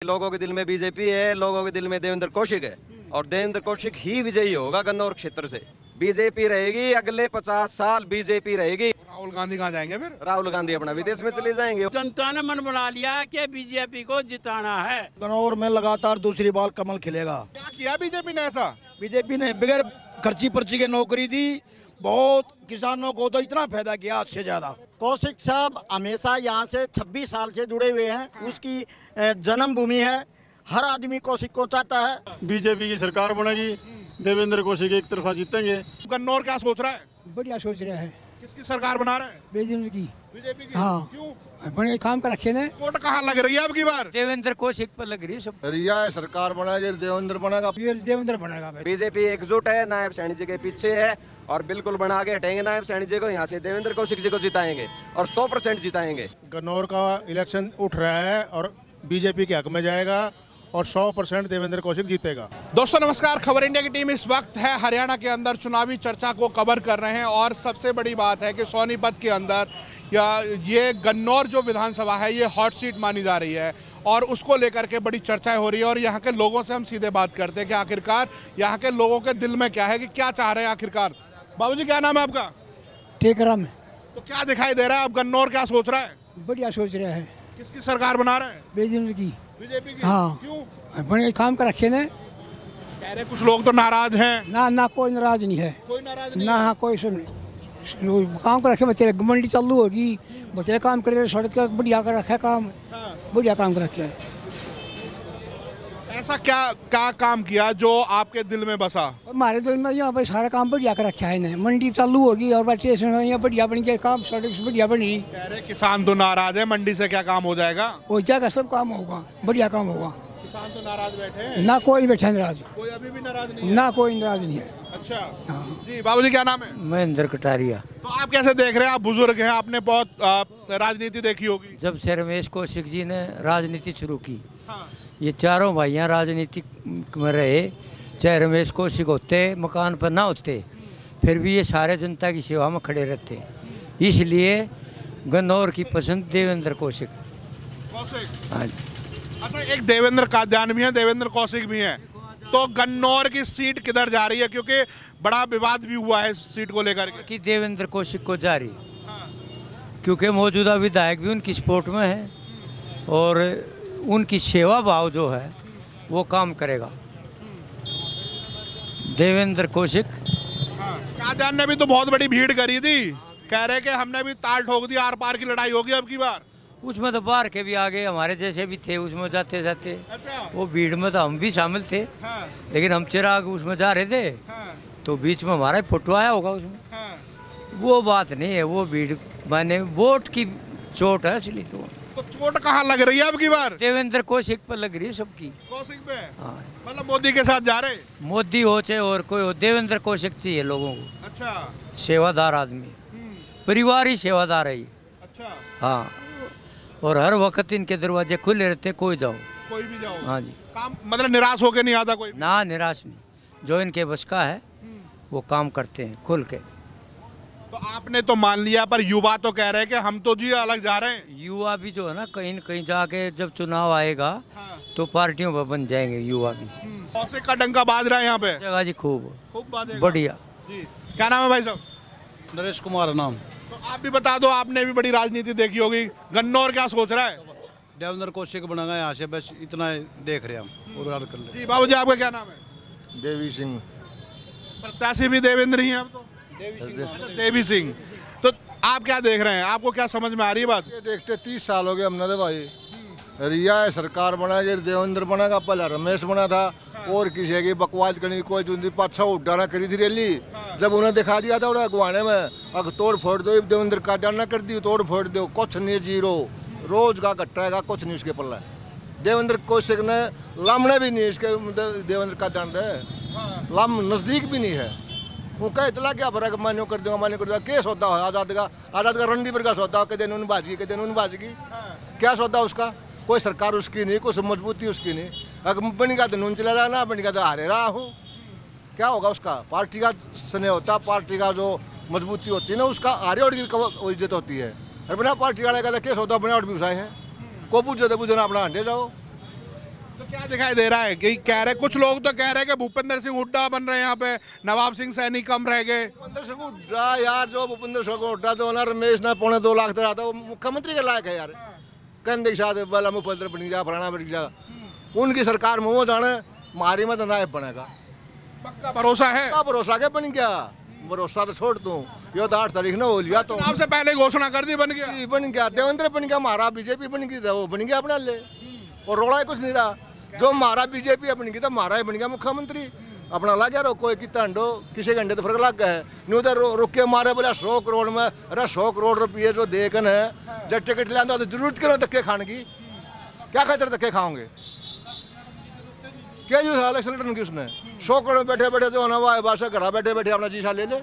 लोगों के दिल में बीजेपी है, लोगों के दिल में देवेंद्र कौशिक है और देवेंद्र कौशिक ही विजयी होगा गन्नौर क्षेत्र से। बीजेपी रहेगी, अगले 50 साल बीजेपी रहेगी। राहुल गांधी कहाँ जाएंगे फिर? राहुल गांधी अपना विदेश में चले जाएंगे। जनता ने मन बना लिया कि बीजेपी को जिताना है। गन्नौर में लगातार दूसरी बार कमल खिलेगा। क्या किया बीजेपी ने ऐसा? बीजेपी ने बगैर खर्ची पर्ची के नौकरी दी, बहुत किसानों को तो इतना फायदा किया आज से ज्यादा। कौशिक साहब हमेशा यहाँ से 26 साल से जुड़े हुए हैं। उसकी जन्मभूमि है, हर आदमी कौशिक को चाहता है। बीजेपी की सरकार बनेगी, देवेंद्र कौशिक एक तरफा जीतेंगे। गन्नौर क्या सोच रहा है? बढ़िया सोच रहा है। किसकी सरकार बना रहा है? बीजेपी की। बीजेपी की? हाँ। क्यों? बड़े काम कर रखे ने। वोट कहाँ लग रही है अब की बार? देवेंद्र कौशिक पर लग रही है सब। रिया सरकार बनाएगी, देवेंद्र बनेगा। देवेंद्र बनेगा। बीजेपी एकजुट है, नायब सैनी जी के पीछे है और बिल्कुल बना के हटेंगे नायब सैनी जी को। यहाँ से देवेंद्र कौशिक जी को जिताएंगे और 100% जिताएंगे। गन्नौर का इलेक्शन उठ रहा है और बीजेपी के हक में जाएगा और 100% देवेंद्र कौशिक जीतेगा। दोस्तों नमस्कार, खबर इंडिया की टीम इस वक्त है हरियाणा के अंदर चुनावी चर्चा को कवर कर रहे हैं और सबसे बड़ी बात है कि सोनीपत के अंदर या ये गन्नौर जो विधानसभा है ये हॉट सीट मानी जा रही है और उसको लेकर के बड़ी चर्चाएं हो रही है। और यहाँ के लोगों से हम सीधे बात करते हैं कि आखिरकार यहाँ के लोगों के दिल में क्या है, कि क्या चाह रहे हैं आखिरकार। बाबूजी क्या नाम है आपका? टेकराम। तो क्या दिखाई दे रहा है अब गन्नौर क्या सोच रहा है? बढ़िया सोच रहा है। किसकी सरकार बना रहा है? बीजेपी की। बीजेपी की? हाँ। क्यों? बड़े काम कर रखे ने। कह रहे कुछ लोग तो नाराज हैं। ना कोई नाराज नहीं है। कोई नाराज नहीं? ना कोई सुन काम कर रखे। बच्चे मंडी चालू होगी, बच्चे काम करे, सड़क बढ़िया कर रखा है काम। हाँ। बढ़िया काम कर रखे है। ऐसा क्या काम किया जो आपके दिल में बसा? हमारे दिल में यहाँ पर सारा काम बढ़िया कर रखा है इन्हें। मंडी चालू होगी और स्टेशन यहाँ बढ़िया बन के काम, सड़क से बढ़िया बनी। कह रहे किसान तो नाराज है, मंडी से क्या काम हो जाएगा? हो जाएगा, सब काम होगा, बढ़िया काम होगा। किसान तो नाराज बैठे हैं? ना कोई बैठा नाराज। कोई अभी भी नाराज नहीं है? ना कोई नाराज नहीं है। अच्छा। हाँ। जी बाबूजी क्या नाम है? महेंद्र कटारिया। तो आप कैसे देख रहे हैं? आप बुजुर्ग हैं, आपने बहुत राजनीति देखी होगी। जब से रमेश कौशिक जी ने राजनीति शुरू की, हाँ। ये चारों भाइयाँ राजनीति में रहे, चाहे रमेश कौशिक होते मकान पर ना होते, फिर भी ये सारे जनता की सेवा में खड़े रहते। इसलिए गन्नौर की पसंद देवेंद्र कौशिक। हाँ जी। अच्छा, एक देवेंद्र कादयान भी है, देवेंद्र कौशिक भी हैं, तो गन्नौर की सीट किधर जा रही है? क्योंकि बड़ा विवाद भी हुआ है इस सीट को लेकर के। कि देवेंद्र कौशिक को जारी, क्योंकि मौजूदा विधायक भी उनकी सपोर्ट में है और उनकी सेवा भाव जो है वो काम करेगा। देवेंद्र कौशिक। कादयान ने भी तो बहुत बड़ी भीड़ करी थी, कह रहे कि हमने भी ताल ठोक दी, आर पार की लड़ाई होगी अब की बार। उसमें तो बाहर के भी आगे हमारे जैसे भी थे, उसमें जाते जाते। अच्छा। वो भीड़ में तो हम भी शामिल थे। हाँ। लेकिन हम चिराग उसमें जा रहे थे। हाँ। तो बीच में हमारा फोटो आया होगा उसमें। हाँ। वो बात नहीं है, वो भीड़ माने वोट की चोट है, इसलिए तो चोट कहाँ लग रही है अब की बार? देवेंद्र कौशिक पर लग रही है सबकी। कौशिक पे? हाँ। मतलब मोदी के साथ जा रहे? मोदी हो चाहे और कोई हो, देवेंद्र कौशिक चाहिए लोगों को। अच्छा। सेवादार आदमी, परिवार ही सेवादार है ये। अच्छा। हाँ, और हर वक्त इनके दरवाजे खुले रहते, कोई जाओ, कोई भी जाओ। हाँ जी। काम मतलब निराश होके नहीं आता कोई? ना निराश नहीं, जो इनके बस का है वो काम करते हैं खुल के। तो आपने तो मान लिया, पर युवा तो कह रहे हैं कि हम तो जी अलग जा रहे हैं। युवा भी जो है ना, कहीं न कहीं जाके जब चुनाव आएगा तो पार्टियों पर बन जाएंगे युवा भी। कौशिक का डंका बाज रहा है यहाँ पे? जगह जी खूब बाजेगा। बढ़िया जी। क्या नाम है भाई साहब? नरेश कुमार नाम। तो आप भी बता दो, आपने भी बड़ी राजनीति देखी होगी, गन्नौर क्या सोच रहा है? देवेंद्र कौशिक बनेगा यहाँ से, बस इतना देख रहे हम और कर ले। जी बाबूजी आपका क्या नाम है? देवी सिंह। प्रत्याशी भी देवेंद्र ही हैं अब तो? देवी सिंह। तो आप क्या देख रहे हैं? आपको क्या समझ में आ रही है बात? ये देखते 30 साल हो गए हमने तो भाई। रिया सरकार बनाएगी, देवेंद्र बनेगा, पहला रमेश बना था और किसी की बकवास करनी, कोई जुंदी पाछा उड़ाना करी थी रैली। जब उन्हें दिखा दिया था उन्हें अगवाने में, अगर तोड़ फोड़ दो, देवेंद्र का जाना कर दी, तोड़ फोड़ दो, कुछ नहीं, जीरो रोज का घट्टाएगा, कुछ नहीं उसके पल्ला। देवेंद्र कौशिक ने लामने भी नहीं इसके, देवेंद्र का जानते है लाम नजदीक भी नहीं है। वो कह इतना क्या फर्क, मान्यो कर दूंगा, मान्यो कर दूंगा, क्या सौदा है आजाद का रंडी पर का सौदा, के दिन उन बाजगी, के दिन उन बाजगी, क्या सौदा उसका? कोई सरकार उसकी नहीं, कुछ मजबूती उसकी नहीं। अगर बनेगा तो नून चला जाना, बनेगा तो हारे रहा हूँ, क्या होगा उसका? पार्टी का स्नेह होता, पार्टी का जो मजबूती होती है ना, उसका आरे और की इज्जत होती है। और बिना पार्टी वाले का क्या सौदा बना और भी उसाए हैं को पूछे तो पूछना अपना हंडे जाओ। क्या दिखाई दे रहा है कि कह रहे, कुछ लोग तो कह रहे हैं कि भूपेंद्र सिंह हुड्डा बन रहे हैं यहाँ पे, नवाब सिंह सैनी कम रह गए। भूपेंद्र सिंह हुड्डा यार, जो भूपेंद्र सिंह हुड्डा तो ना रमेश ना 2.25 लाख दे रहा था, वो मुख्यमंत्री के लायक है यार। कहने के साथ वाला मुख्यमंत्री बन जा, फलाना बन जा, उनकी सरकार में वो जाने मारी मत नायब बनेगा। पक्का भरोसा है? क्या भरोसा के बन गया, भरोसा तो छोड़ दूं, ये तो 8 तारीख ना हो लिया तो आपसे पहले घोषणा कर दी, बन गया। बन गया, देवेंद्र बन गया, हमारा बीजेपी बन गई, वो बन गया अपने ले, और रोड़ा कुछ नहीं रहा। जो हमारा बीजेपी बन गई तो हमारा ही बन गया मुख्यमंत्री, अपना लग गया। कोई कितना अंडो किसी घंटे तो फर्क लग गया है, नहीं उधर रुक के मारे बोला 100 करोड़ में, अरे 100 करोड़ रुपये जो देखन है, जब टिकट लेना तो जरूरत करो धक्के खाने की, क्या खातिर धक्के खाओगे, क्या जरूरत है इलेक्शन लड़ने की उसने? 100 करोड़ में बैठे बैठे जो है ना वो बादशाह घर बैठे बैठे अपना जीसा ले ले,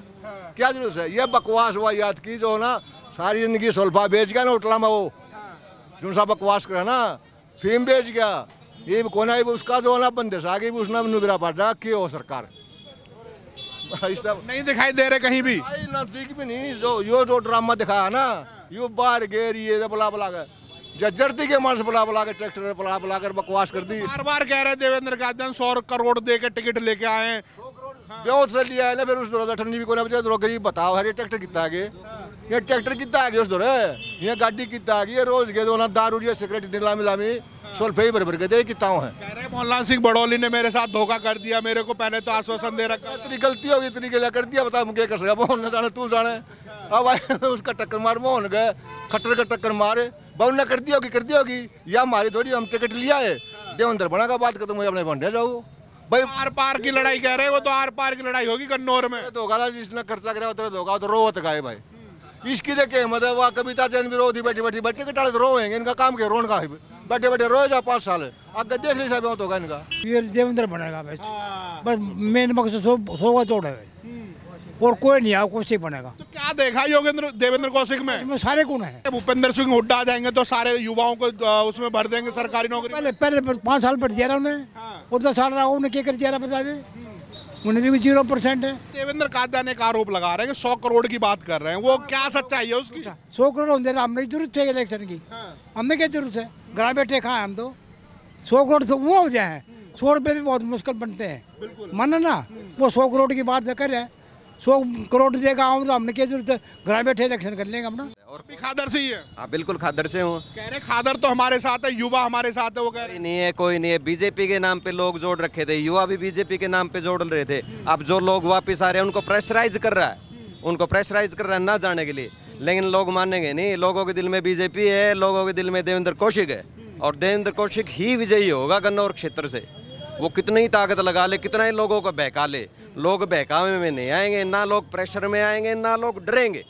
क्या जरूरत है? ये बकवास हुआ याद की जो ना सारी जिंदगी सुल्फा बेच गया ना होटला में, वो जो सा बकवास करा ना, फीम बेच गया, ये कोना ही उसका जो ना बंदे से आगे भी उसने नुबिरा पड़ रहा कि हो सरकार नहीं दिखाई दे रहे कहीं भी, नजदीक भी नहीं। जो ड्रामा दिखाया ना, यो बाहर गेर ये बुला बुला कर जर्दी के मार्च बुला बुला के ट्रैक्टर बुला बुला कर बकवास कर दी। बार बार कह रहे देवेंद्र का 100 करोड़ दे के टिकट लेके आए हैं, बहुत से लिया है ना, फिर उस दौरान ठंडी भी कोई बचे तो गरीब बताओ हर ये ट्रैक्टर कितना आगे, ये ट्रैक्टर कितना आगे उस दौरान, ये गाड़ी कितना आगे, रोज के जो ना दारू ये सिगरेट दिन लामी लामी सोल्फे ही भर के दे कितना है। कह रहे मोहनलाल सिंह बड़ौली ने मेरे साथ धोखा कर दिया, मेरे को पहले तो आश्वासन दे रखा, इतनी गलती होगी इतनी के लिए कर दिया, बता मुझे कर सका, मोहन ने जाने तू जाने, अब उसका टक्कर मार मोहन गए, खट्टर का टक्कर मारे, बहु ने कर दी होगी, या हमारी थोड़ी, हम टिकट लिया है, देवेंद्र बना का बात खत्म हुई, अपने बंडे जाओ भाई। आर पार की लड़ाई कह रहे हैं, वो तो आर पार की लड़ाई होगी गन्नौर में। धोखा था जिसने खर्चा करा उतना धोखा, तो रोवत का है भाई, इसकी देखे मतलब वह कविता चंद भी रोती बैठी बैठी बैठे कटाले तो रोएंगे, इनका काम क्या रोन का है, बैठे बैठे रोए जा 5 साल आगे देख ली साहब होगा इनका, ये देवेंद्र बनेगा बस मेन मकसद 100 तोड़ है और कोई नहीं आया, कुछ ही बनेगा। तो क्या देखा योगेंद्र देवेंद्र कौशिक में? इसमें सारे गुण हैं। भूपेंद्र सिंह हुड्डा आ जाएंगे तो सारे युवाओं को उसमें भर देंगे सरकारी नौकरी। पहले 5 साल भर दिया रहा उन्हें, और 10 साल रहा उन्हें क्या कर दिया रहा बता दे, उन्हें भी 0% है। देवेंद्र कात्यायन एक आरोप लगा रहे हैं कि 100 करोड़ की बात कर रहे हैं, वो क्या सच्चाई है उसकी? 100 करोड़ होने हमने जरूरत है इलेक्शन की, हमने क्या जरूरत है, घर बैठे खाए हम तो 100 करोड़ तो वो हो जाए, 100 रुपये भी बहुत मुश्किल बनते हैं, माना ना, वो 100 करोड़ की बात कर रहे हैं, 100 करोड़ देगा आऊँ तो हमने क्या जरूरत है, घर बैठे इलेक्शन कर लेंगे अपना। और भी खादर से ही है? हाँ बिल्कुल खादर से हूँ। कह रहे खादर तो हमारे साथ है, युवा हमारे साथ है, वो कह रहे नहीं है, कोई नहीं है, बीजेपी के नाम पे लोग जोड़ रखे थे, युवा भी बीजेपी के नाम पे जोड़ रहे थे, अब जो लोग वापस आ रहे हैं उनको प्रेशराइज कर रहा है, उनको प्रेशराइज कर रहा है ना जाने के लिए, लेकिन लोग मानेंगे नहीं। लोगों के दिल में बीजेपी है, लोगों के दिल में देवेंद्र कौशिक है, और देवेंद्र कौशिक ही विजयी होगा गन्नौर क्षेत्र से। वो कितनी ही ताकत लगा ले, कितना ही लोगों को बहका ले, लोग बहकावे में नहीं आएंगे, ना लोग प्रेशर में आएंगे, ना लोग डरेंगे,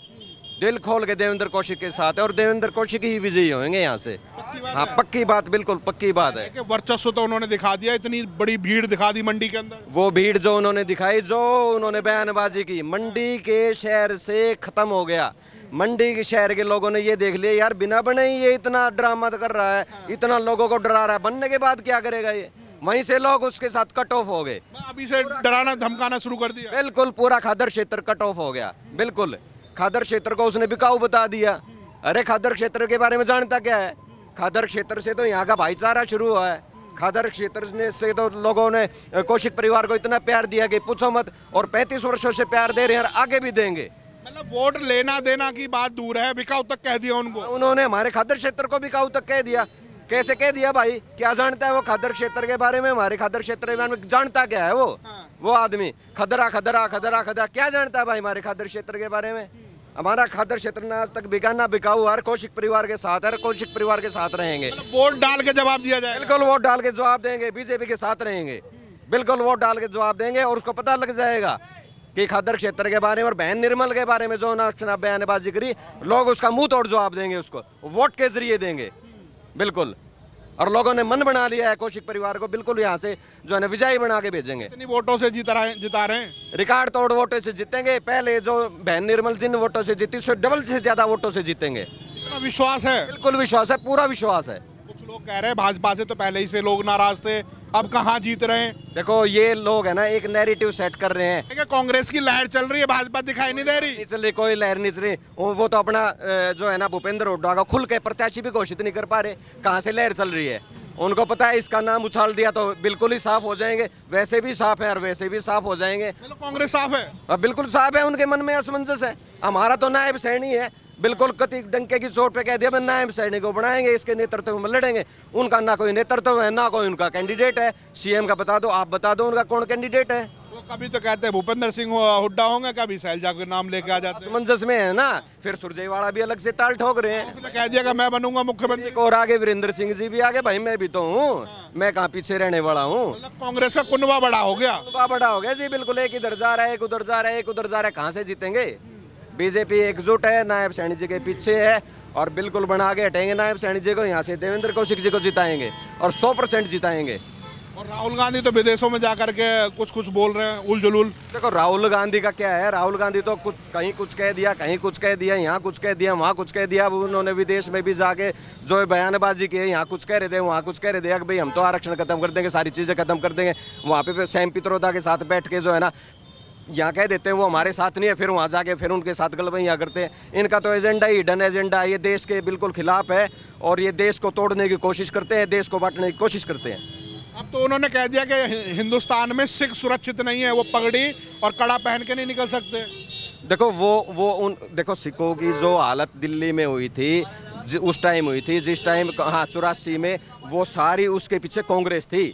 दिल खोल के देवेंद्र कौशिक के साथ है, और देवेंद्र कौशिक ही विजयी होंगे यहाँ से। हाँ पक्की बात, बिल्कुल पक्की बात है। वर्चस्व तो उन्होंने दिखा दिया, इतनी बड़ी भीड़ दिखा दी मंडी के अंदर, वो भीड़ जो उन्होंने दिखाई, जो उन्होंने बयानबाजी की, मंडी के शहर से खत्म हो गया। मंडी के शहर के लोगों ने ये देख लिया यार, बिना बने ही ये इतना ड्रामा कर रहा है, इतना लोगों को डरा रहा है, बनने के बाद क्या करेगा ये? वहीं से लोग उसके साथ कट ऑफ हो गए, अभी से डराना धमकाना शुरू कर दिया। बिल्कुल पूरा खादर क्षेत्र कट ऑफ हो गया, बिल्कुल खादर क्षेत्र को उसने बिकाऊ बता दिया। अरे खादर क्षेत्र के बारे में जानता क्या है? खादर क्षेत्र से तो यहाँ का भाईचारा शुरू हुआ है, खादर क्षेत्र से तो लोगों ने कौशिक परिवार को इतना प्यार दिया कि पूछो मत, और 35 वर्षों से प्यार दे रहे हैं और आगे भी देंगे। मतलब वोट लेना देना की बात दूर है, बिकाऊ तक कह दिया उनको, उन्होंने हमारे खादर क्षेत्र को बिकाऊ तक कह दिया। कैसे कह दिया भाई? क्या जानता है वो खादर क्षेत्र के बारे में? हमारे खादर क्षेत्र के बारे में जानता क्या है वो आदमी? खदरा खदरा खदरा खदरा क्या जानता है भाई हमारे खादर क्षेत्र के बारे में? हमारा खादर क्षेत्र ने आज तक बिका ना बिकाऊ, हर कौशिक परिवार के साथ, हर कौशिक परिवार के साथ रहेंगे। वोट डाल के जवाब दिया जाए, बिल्कुल वोट डाल के जवाब देंगे, बीजेपी के साथ रहेंगे, बिल्कुल वोट डाल के जवाब देंगे, और उसको पता लग जाएगा कि खादर क्षेत्र के बारे में और बहन निर्मल के बारे में जो ना बयानबाजी करी, लोग उसका मुंह तोड़ जवाब देंगे, उसको वोट के जरिए देंगे, बिल्कुल। और लोगों ने मन बना लिया है कौशिक परिवार को, बिल्कुल यहाँ से जो है ना विजयी बना के भेजेंगे। इतनी वोटों से जिता रहे हैं, रिकॉर्ड तोड़ वोटों से जीतेंगे। पहले जो बहन निर्मल जिन वोटों से जीती, उससे डबल से ज्यादा वोटों से जीतेंगे। इतना विश्वास है? बिल्कुल विश्वास है, पूरा विश्वास है। कुछ लोग कह रहे हैं भाजपा से तो पहले ही से लोग नाराज थे, अब कहाँ जीत रहे हैं? देखो ये लोग है ना एक नैरेटिव सेट कर रहे हैं। कांग्रेस की लहर चल रही है, भाजपा दिखाई नहीं दे रही। नहीं चल रही, कोई लहर नहीं चल रही। वो तो अपना जो है ना भूपेंद्र हुड्डा का खुल के प्रत्याशी भी घोषित नहीं कर पा रहे, कहाँ से लहर चल रही है? उनको पता है इसका नाम उछाल दिया तो बिल्कुल ही साफ हो जाएंगे, वैसे भी साफ है और वैसे भी साफ हो जाएंगे। मतलब कांग्रेस साफ है? अब बिल्कुल साफ है, उनके मन में असमंजस है। हमारा तो नायब सैनी है, बिल्कुल कति डंके की चोट पे कह दिया मैं नायब सैनी को बनाएंगे, इसके नेतृत्व में लड़ेंगे। उनका ना कोई नेतृत्व है, ना कोई उनका कैंडिडेट है। सीएम का बता दो, आप बता दो उनका कौन कैंडिडेट है। वो कभी तो कहते हैं भूपेंद्र सिंह हुड्डा होंगे, कभी शैलजा के नाम लेके आ जाते हैं। असमंजस में है ना, फिर सुरजेवाला भी अलग से ताल ठोक रहे हैं। उसने कह दिया कि मैं बनूंगा मुख्यमंत्री। और आगे वीरेंद्र सिंह जी भी आगे, भाई मैं भी तो हूँ, मैं कहाँ पीछे रहने वाला हूँ। मतलब कांग्रेस का कुनबा बड़ा हो गया। कुनबा बड़ा हो गया जी, बिल्कुल। एक इधर जा रहा है, एक उधर जा रहा है, एक उधर जा रहा है, कहाँ से जीतेंगे। बीजेपी एकजुट है, नायब सैनी जी के पीछे है और बिल्कुल बना के हटेंगे नायब सैनी जी को। यहाँ से देवेंद्र कौशिक जी को जिताएंगे और 100% जिताएंगे। और राहुल गांधी तो विदेशों में जाकर के कुछ बोल रहे हैं, उलझुल। देखो राहुल गांधी का क्या है, राहुल गांधी तो कुछ कहीं कुछ कह दिया, कहीं कुछ कह दिया, यहाँ कुछ कह दिया, वहाँ कुछ कह दिया। अब उन्होंने विदेश में भी जाके जो बयानबाजी की है, यहाँ कुछ कह रहे थे, वहाँ कुछ कह रहे थे कि भाई हम तो आरक्षण खत्म कर देंगे, सारी चीज़ें खत्म कर देंगे। वहाँ पे सैम पित्रोदा के साथ बैठ के जो है ना, यहाँ कह देते हैं वो हमारे साथ नहीं है, फिर वहाँ जाके फिर उनके साथ गलबैयाँ करते हैं। इनका तो एजेंडा ही हिडन एजेंडा, ये देश के बिल्कुल खिलाफ है और ये देश को तोड़ने की कोशिश करते हैं, देश को बांटने की कोशिश करते हैं। अब तो उन्होंने कह दिया कि हिंदुस्तान में सिख सुरक्षित नहीं है, वो पगड़ी और कड़ा पहन के नहीं निकल सकते। देखो देखो सिखों की जो हालत दिल्ली में हुई थी, उस टाइम हुई थी, जिस टाइम 84 में, वो सारी उसके पीछे कांग्रेस थी,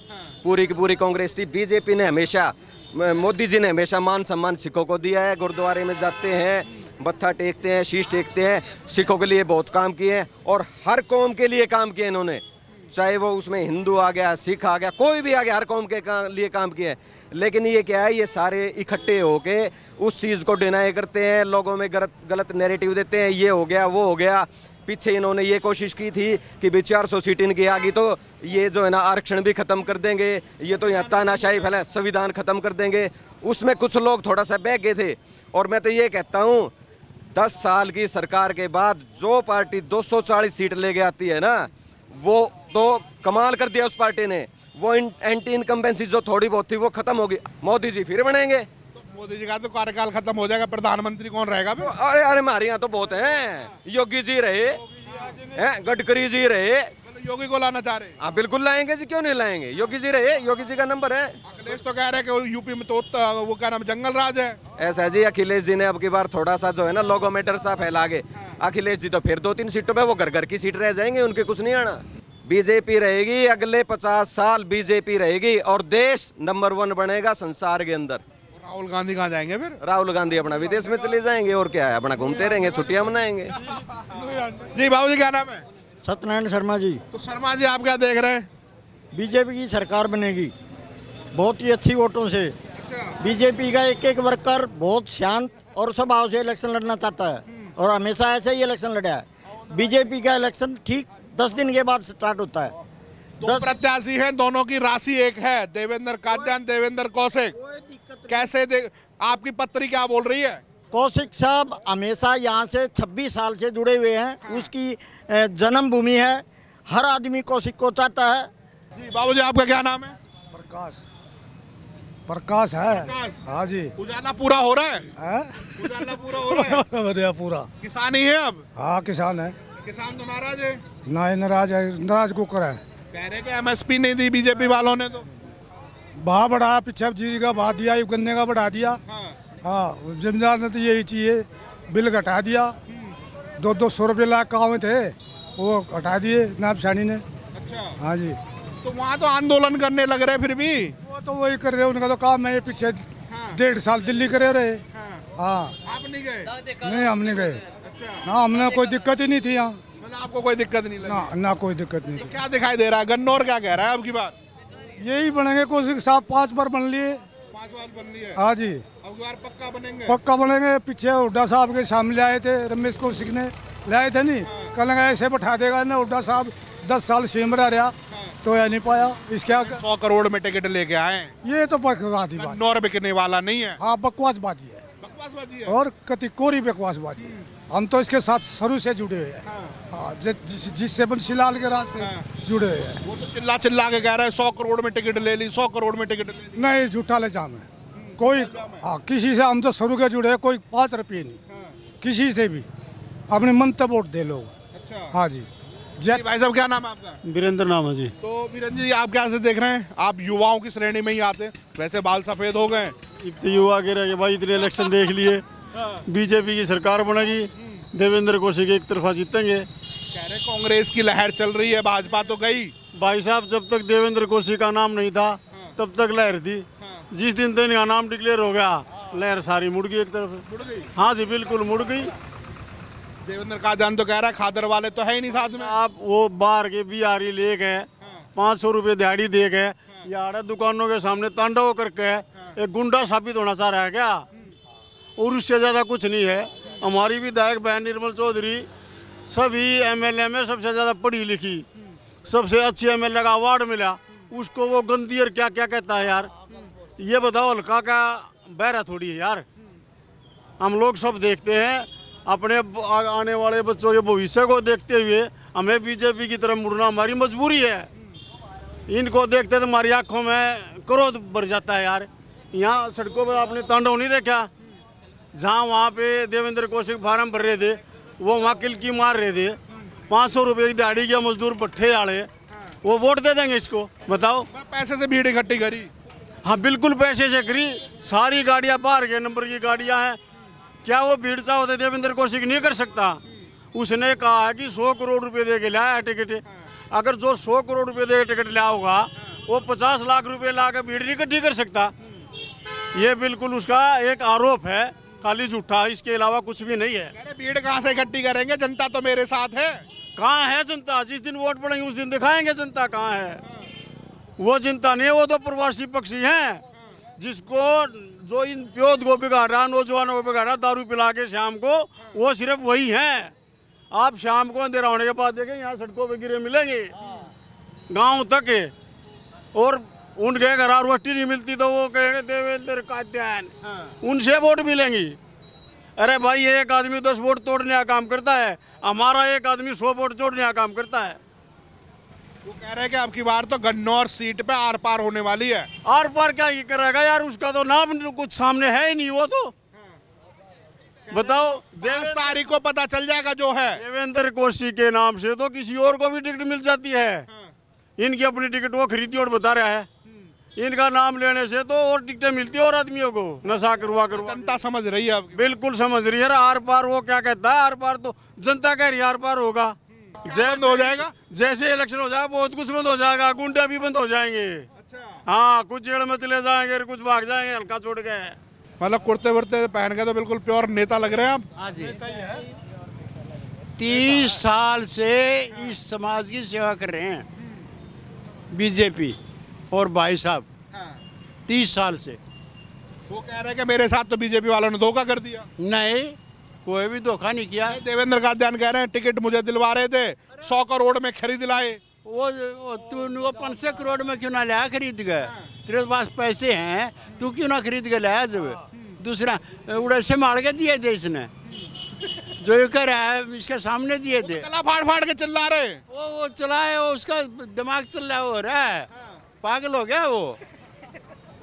पूरी की पूरी कांग्रेस थी। बीजेपी ने हमेशा, मोदी जी ने हमेशा मान सम्मान सिखों को दिया है। गुरुद्वारे में जाते हैं, मत्था टेकते हैं, शीश टेकते हैं, सिखों के लिए बहुत काम किए हैं और हर कौम के लिए काम किए इन्होंने। चाहे वो उसमें हिंदू आ गया, सिख आ गया, कोई भी आ गया, हर कौम के लिए काम किए हैं। लेकिन ये क्या है, ये सारे इकट्ठे होके उस चीज़ को डिनाई करते हैं, लोगों में गलत नैरेटिव देते हैं, ये हो गया, वो हो गया। पीछे इन्होंने ये कोशिश की थी कि भी 400 सीट इनकी आ गई तो ये जो है ना आरक्षण भी ख़त्म कर देंगे, ये तो यहाँ तानाशाही फैला, संविधान ख़त्म कर देंगे। उसमें कुछ लोग थोड़ा सा बह गए थे। और मैं तो ये कहता हूँ, 10 साल की सरकार के बाद जो पार्टी 240 सीट लेके आती है ना, वो तो कमाल कर दिया उस पार्टी ने। वो एंटी इनकम्बेंसी जो थोड़ी बहुत थी वो खत्म होगी। मोदी जी फिर बनेंगे। तो मोदी जी का तो कार्यकाल खत्म हो जाएगा, प्रधानमंत्री कौन रहेगा? अरे हमारे यहाँ तो बहुत हैं, योगी जी रहे हैं, गडकरी जी रहे। योगी को लाना चाह रहे हैं? हाँ बिल्कुल लाएंगे जी, क्यों नहीं लाएंगे। योगी जी रहे, योगी जी का नंबर है। अखिलेश तो कह रहे हैं कि यूपी में तो वो क्या नाम, जंगल राज है। ऐसा जी, अखिलेश जी ने अब की बार थोड़ा सा जो है ना लोगोमीटर सा फैला के, अखिलेश जी तो फिर 2-3 सीटों पे वो घर की सीट रह जाएंगे, उनके कुछ नहीं आना। बीजेपी रहेगी, अगले 50 साल बीजेपी रहेगी और देश नंबर 1 बनेगा संसार के अंदर। राहुल गांधी कहाँ जाएंगे फिर? राहुल गांधी अपना विदेश में चले जाएंगे और क्या है, अपना घूमते रहेंगे, छुट्टियां मनाएंगे। जी बाबूजी क्या नाम है? सत्यनारायण शर्मा जी। तो शर्मा जी आप क्या देख रहे हैं? बीजेपी की सरकार बनेगी बहुत ही अच्छी वोटों से। बीजेपी का एक वर्कर बहुत शांत और स्वभाव से इलेक्शन लड़ना चाहता है और हमेशा ऐसे ही इलेक्शन लड़ा है। बीजेपी का इलेक्शन ठीक 10 दिन के बाद स्टार्ट होता है। 2 प्रत्याशी हैं, दोनों की राशि एक है, देवेंद्र कादयान, देवेंद्र कौशिक। कैसे आपकी पत्री क्या बोल रही है? कौशिक साहब हमेशा यहाँ से 26 साल से जुड़े हुए हैं, उसकी जन्मभूमि है, हर आदमी कौशिक को चाहता है। जी बाबूजी आपका क्या नाम है? प्रकाश है। हाँ जी। उजाला पूरा हो रहा है? उजाला पूरा हो रहा है? पूरा। किसान ही है अब? हाँ किसान है। किसान तो नाराज है? ना नाराज है, नाराज को करा है। कह रहे कि एमएसपी नहीं दी बीजेपी वालों ने, तो भाव बढ़ाया, पीछे जी का भाव दिया, गन्ने का बढ़ा दिया। हाँ जमींदार ने तो यही चाहिए, बिल घटा दिया। 200 रुपये लाख कहाँ थे वो हटा दिए नायब सैनी ने। अच्छा। हाँ जी। तो वहाँ तो आंदोलन करने लग रहे फिर भी? वो तो वही कर रहे, उनका तो काम है। पीछे 1.5 साल दिल्ली करे रहे। हाँ। आप नहीं गए? नहीं हम नहीं गए। अच्छा। ना हमने कोई दिक्कत ही नहीं थी यहाँ। मतलब आपको कोई दिक्कत नहीं लगी? ना कोई दिक्कत नहीं तो थी। क्या दिखाई दे रहा है, गन्नौर क्या कह रहा है अब की बार? यही बनेंगे, कौशिक साहब 5 बार बन लिए। 5 बार बन लिए? हाँ जी। अब की बार पक्का बनेंगे? पक्का बनेंगे। पीछे हुड्डा साहब के सामने आए थे, रमेश कौशिक ने लाए थे नहीं, कल ऐसे बैठा देगा ना हुड्डा साहब। 10 साल सीएम रहा तो या नहीं पाया। इसके 100 करोड़ में टिकट लेके आए, ये तो बकवासबाजी बात। गन्नौर बिकने वाला नहीं है। हाँ बकवासबाजी है, बकवासबाजी है और कतिकोरी बकवासबाजी है। हम तो इसके साथ शुरू से जुड़े हुए हैं। हाँ जिससे बंसीलाल के रास्ते जुड़े हुए हैं। वो तो चिल्ला के कह रहे हैं 100 करोड़ में टिकट ले ली, 100 करोड़ में टिकट ले ली। नहीं झूठा इल्जाम है। कोई हाँ किसी से हम तो शुरू के जुड़े हैं, कोई 5 रुपये नहीं किसी से भी। अपने मन तक वोट दे लोग। अच्छा। हाँ जी, जी भाई साहब, क्या नाम है आपका? वीरेंद्र नाम है जी। तो वीरेंद्र जी, आप कैसे देख रहे हैं? आप युवाओं की श्रेणी में ही आते हैं, वैसे बाल सफेद हो गए। इतने युवा कह रहे हैं कि भाई इतने इलेक्शन देख लिए, बीजेपी की सरकार बनेगी, देवेंद्र कौशिक एक तरफा जीतेंगे। कह रहे कांग्रेस की लहर चल रही है, भाजपा तो गई। भाई साहब, जब तक देवेंद्र कौशिक का नाम नहीं था तब तक लहर थी। जिस दिन तक इनका नाम डिक्लेयर हो गया, लहर सारी मुड़ गई एक तरफ। मुड़ गई? हाँ जी, बिल्कुल मुड़ गई। देवेंद्र का जान तो कह रहा है खादर वाले तो है ही नहीं साथ में। आप वो बाहर के बिहारी ले गए, 500 रुपये दिहाड़ी दे गए, यार दुकानों के सामने तांडव करके एक गुंडा साबित होना चाह रहा है क्या? और उससे ज़्यादा कुछ नहीं है। हमारी विधायक बहन निर्मल चौधरी सभी एमएलए में सबसे ज़्यादा पढ़ी लिखी, सबसे अच्छी एमएलए का अवार्ड मिला उसको। वो गंदी और क्या क्या कहता है यार, ये बताओ हल्का का बहरा थोड़ी है यार। हम लोग सब देखते हैं, अपने आने वाले बच्चों के भविष्य को देखते हुए हमें बीजेपी की तरफ मुड़ना हमारी मजबूरी है। इनको देखते तो हमारी आंखों में क्रोध भर जाता है यार। यहाँ सड़कों पर आपने तांडव नहीं देखा? जहाँ वहाँ पे देवेंद्र कौशिक फार्म भर रहे थे, वो वहाँ किलकी मार रहे थे। 500 रुपये की दिहाड़ी किया मजदूर भट्ठे वाले, वो वोट दे देंगे इसको? बताओ। पैसे से भीड़ इकट्ठी करी। हाँ बिल्कुल, पैसे से करी। सारी गाड़ियाँ बाहर के नंबर की गाड़ियाँ हैं। क्या वो भीड़ सा होते देवेंद्र कौशिक नहीं कर सकता? उसने कहा है कि 100 करोड़ रुपए दे के लाया है टिकट। अगर जो 100 करोड़ रुपए दे के टिकट लिया होगा, वो 50 लाख रुपए ला के भीड़ नहीं इकट्ठी कर सकता। ये बिल्कुल उसका एक आरोप है, खाली झूठा, इसके अलावा कुछ भी नहीं है। अरे भीड़ कहाँ से इकट्ठी करेंगे? जनता तो मेरे साथ है। कहाँ है जनता? जिस दिन वोट पड़ेंगे उस दिन दिखाएंगे जनता कहाँ है। वो जनता नहीं है, वो तो प्रवासी पक्षी हैं, जिसको जो इन प्योद को बिगाड़ रहा, नौजवानों को बिगाड़ रहा दारू पिला के शाम को, वो सिर्फ वही हैं। आप शाम को अंधेरा होने के बाद देखें, यहाँ सड़कों पे गिरे मिलेंगे गांव तक के। और उनके घर रोटी नहीं मिलती तो वो कहेंगे देवेंद्र का ध्यान, उनसे वोट मिलेंगी। अरे भाई, एक आदमी 10 वोट तोड़ने का काम करता है, हमारा एक आदमी 100 वोट जोड़ने का काम करता है। वो कह रहे हैं कि अब की बार तो गन्नौर सीट पे आर पार होने वाली है। आर पार क्या ये करेगा यार? उसका तो नाम कुछ सामने है ही नहीं। वो तो बताओ, 5 तारीख को पता चल जाएगा जो है। देवेंद्र कौशिक के नाम से तो किसी और को भी टिकट मिल जाती है। इनकी अपनी टिकट वो खरीदी और बता रहा है। इनका नाम लेने से तो और टिकटें मिलती है और आदमियों को नशा करवा। जनता समझ रही है? बिल्कुल समझ रही है। आर पार वो क्या कहता है? आर पार तो जनता कह रही है आर पार होगा। बंद हो जाएगा? जैसे इलेक्शन हो जाएगा बहुत कुछ बंद हो जाएगा। गुंडा भी बंद हो जाएंगे। अच्छा। हाँ, कुछ जेल में चले जाएंगे, कुछ भाग जाएंगे हल्का छोड़ के। मतलब कुर्ते वुर्ते पहन के तो बिल्कुल प्योर नेता लग रहे हैं आप। हाँ जी, 30 साल से इस समाज की सेवा कर रहे हैं बीजेपी और भाई साहब। 30 साल से। वो कह रहे हैं कि मेरे साथ तो बीजेपी वालों ने धोखा कर दिया। नहीं, कोई भी धोखा नहीं किया। देवेंद्र का ध्यान कह रहे हैं टिकट मुझे दिलवा रहे थे, 100 करोड़ में खरीद लाए। वो तू 500 करोड़ में क्यों ना लाया खरीद गए? तेरे पास पैसे हैं, तू क्यों ना खरीद के लाया? जब दूसरा उड़ैसे मार के दिए थे इसने, जो ये कर रहा है इसके सामने दिए थे। गला फाड़ फाड़ के चिल्ला रहे। वो चलाए, उसका दिमाग चल रहा हो रहा है, पागल हो गया वो।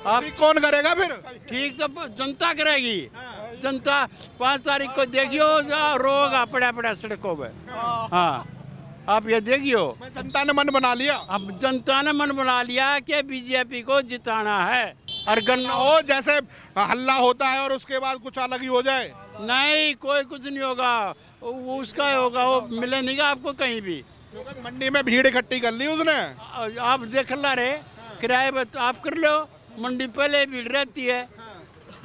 आप कौन करेगा फिर? ठीक तो जनता करेगी। जनता 5 तारीख को देखियो रोगा पड़ा पड़ा सड़कों पे। हाँ, आप ये देखियो। जनता ने मन बना लिया। अब जनता ने मन बना लिया कि बीजेपी को जिताना है। और हो जैसे हल्ला होता है और उसके बाद कुछ अलग ही हो जाए। नहीं, कोई कुछ नहीं होगा, वो उसका होगा, वो मिले नहीं आपको कहीं भी। मंडी में भीड़ इकट्ठी कर ली उसने। आप देख ला रहे किराए पर आप कर लो, मंडी पहले भीड़ रहती है।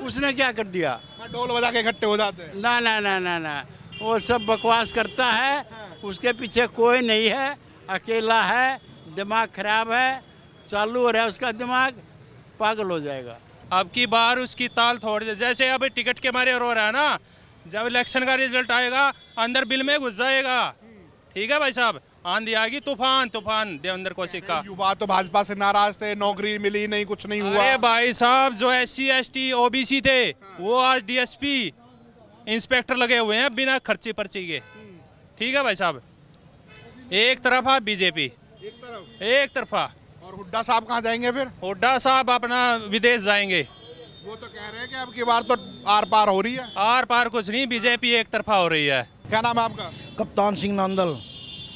उसने क्या कर दिया? ढोल बजा के इकट्ठे हो जाते हैं। ना ना ना ना ना, वो सब बकवास करता है। उसके पीछे कोई नहीं है, अकेला है, दिमाग खराब है, चालू हो रहा है उसका दिमाग, पागल हो जाएगा। अब की बार उसकी ताल थोड़ी, जैसे अब टिकट के मारे रो रहा है ना, जब इलेक्शन का रिजल्ट आएगा अंदर बिल में घुस जाएगा। ठीक है भाई साहब, आंधी आ गई, तूफान तूफान देवेंद्र कौशिक का। युवा तो भाजपा से नाराज थे, नौकरी मिली नहीं, कुछ नहीं हुआ। अरे भाई साहब, जो SC ST OBC थे वो आज DSP इंस्पेक्टर लगे हुए हैं बिना खर्ची पर्ची के। ठीक है भाई साहब, एक तरफा बीजेपी, एक तरफा। और हुड्डा साहब कहाँ जाएंगे फिर? हुड्डा साहब अपना विदेश जाएंगे। वो तो कह रहे हैं कि अब की बार तो आर पार हो रही है। आर पार कुछ नहीं, बीजेपी एक तरफा हो रही है। क्या नाम है आपका? कप्तान सिंह नांदल।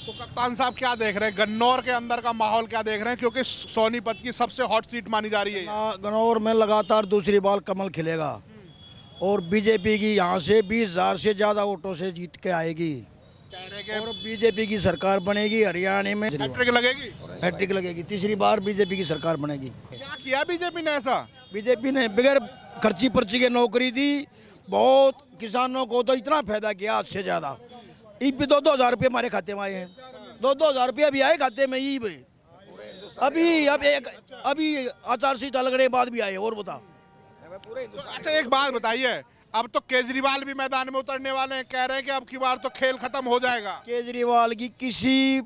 तो सुल्तान साहब क्या देख रहे हैं गन्नौर के अंदर का माहौल क्या देख रहे हैं, क्योंकि सोनीपत की सबसे हॉट सीट मानी जा रही है। गन्नौर में लगातार दूसरी बार कमल खिलेगा और बीजेपी की यहाँ से 20,000 से ज़्यादा वोटों से जीत के आएगी और बीजेपी की सरकार बनेगी। हरियाणा में हैट्रिक लगेगी, हैट्रिक लगेगी, तीसरी बार बीजेपी की सरकार बनेगी। क्या किया बीजेपी ने ऐसा? बीजेपी ने बगैर खर्ची पर्ची के नौकरी दी, बहुत किसानों को तो इतना फायदा किया आज से ज़्यादा। ईब भी 2-2 हज़ार रुपये हमारे खाते में आए हैं, 2-2 हज़ार रुपये अभी आए खाते में ईब अभी आचार संहिता लगने के बाद भी आए। और बता अच्छा एक बात बताइए, अब तो केजरीवाल भी मैदान में उतरने वाले हैं, कह रहे हैं कि अब की बार तो खेल खत्म हो जाएगा। केजरीवाल की किसी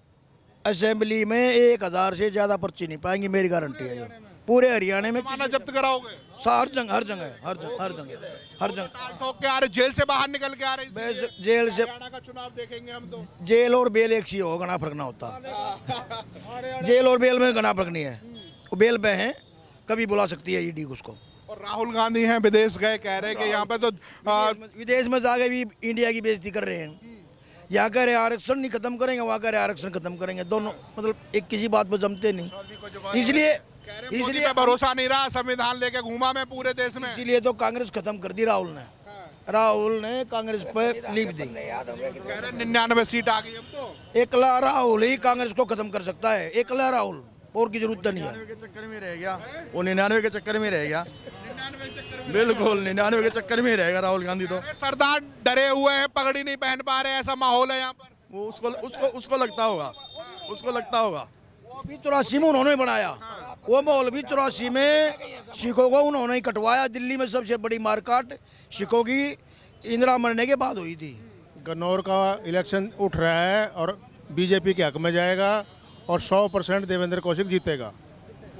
असेंबली में 1,000 से ज़्यादा पर्ची नहीं पाएंगी, मेरी गारंटी है। पूरे हरियाणा में माना जब्त कराओगे? हर जगह ठोक के आ रहे, जेल से बाहर निकल के आ रहे। जेल से का चुनाव देखेंगे हम तो। जेल और बेल एक सी हो, घना फर्क ना होता। जेल और बेल में घना फर्क नहीं है, वो बेल पे हैं, कभी बुला सकती है ईडी उसको। और राहुल गांधी हैं, विदेश गए, कह रहे हैं कि यहाँ पे तो विदेश में जाके भी इंडिया की बेइज्जती कर रहे हैं। यहाँ का आरक्षण नहीं खत्म करेंगे, वहाँ का आरक्षण खत्म करेंगे, दोनों मतलब एक किसी बात पर जमते नहीं। इसलिए भरोसा नहीं रहा, संविधान लेके घूमा मैं पूरे देश में। इसीलिए तो कांग्रेस खत्म कर दी राहुल ने कांग्रेस पर लीप दी। 99 सीट आ गई अब तो। एकला राहुल ही कांग्रेस को खत्म कर सकता है, एकला राहुल, और की जरूरत नहीं है। के चक्कर में रह गया वो, 99 के चक्कर में रह गया, बिल्कुल 99 के चक्कर में रहेगा राहुल गांधी। तो सरदार डरे हुए हैं, पगड़ी नहीं पहन पा रहे, ऐसा माहौल है यहाँ पर। वो उसको लगता होगा, वो भी 84 में उन्होंने बनाया, वो माहौल भी 84 में सिखों को उन्होंने ही कटवाया। दिल्ली में सबसे बड़ी मारकाट सिखों की इंदिरा मरने के बाद हुई थी। गन्नौर का इलेक्शन उठ रहा है और बीजेपी के हक में जाएगा और 100% देवेंद्र कौशिक जीतेगा।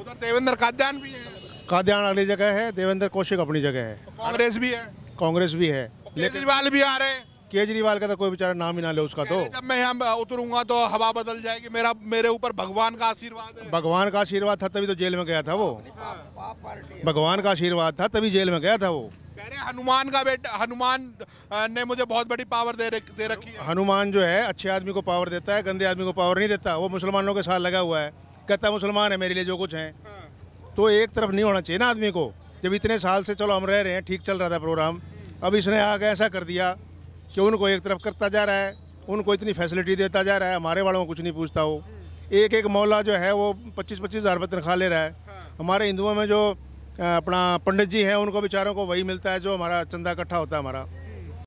उधर देवेंद्र काद्यान भी है, काद्यान अगली जगह है, देवेंद्र कौशिक अपनी जगह है, कांग्रेस भी है, केजरीवाल भी आ रहे हैं। केजरीवाल का तो कोई बेचारा नाम ही ना ले उसका। तो जब मैं यहाँ उतरूंगा तो हवा बदल जाएगी, मेरे ऊपर भगवान का आशीर्वाद है। भगवान का आशीर्वाद था तभी तो जेल में गया था वो, भगवान का आशीर्वाद था तभी जेल में गया था वो। कह रहे हनुमान का बेटा, हनुमान ने मुझे बहुत बड़ी पावर दे रखी है। हनुमान जो है अच्छे आदमी को पावर देता है, गंदे आदमी को पावर नहीं देता। वो मुसलमानों के साथ लगा हुआ है, कहता है मुसलमान है मेरे लिए जो कुछ है। तो एक तरफ नहीं होना चाहिए ना आदमी को। जब इतने साल से चलो हम रह रहे हैं, ठीक चल रहा था प्रोग्राम, अब इसने आगे ऐसा कर दिया कि उनको एक तरफ करता जा रहा है, उनको इतनी फैसिलिटी देता जा रहा है, हमारे वालों को कुछ नहीं पूछता। वो एक मौला जो है वो 25-25 हज़ार रुपये तनख्वाह ले रहा है। हमारे हिंदुओं में जो अपना पंडित जी हैं उनको बेचारों को वही मिलता है जो हमारा चंदा इकट्ठा होता है हमारा।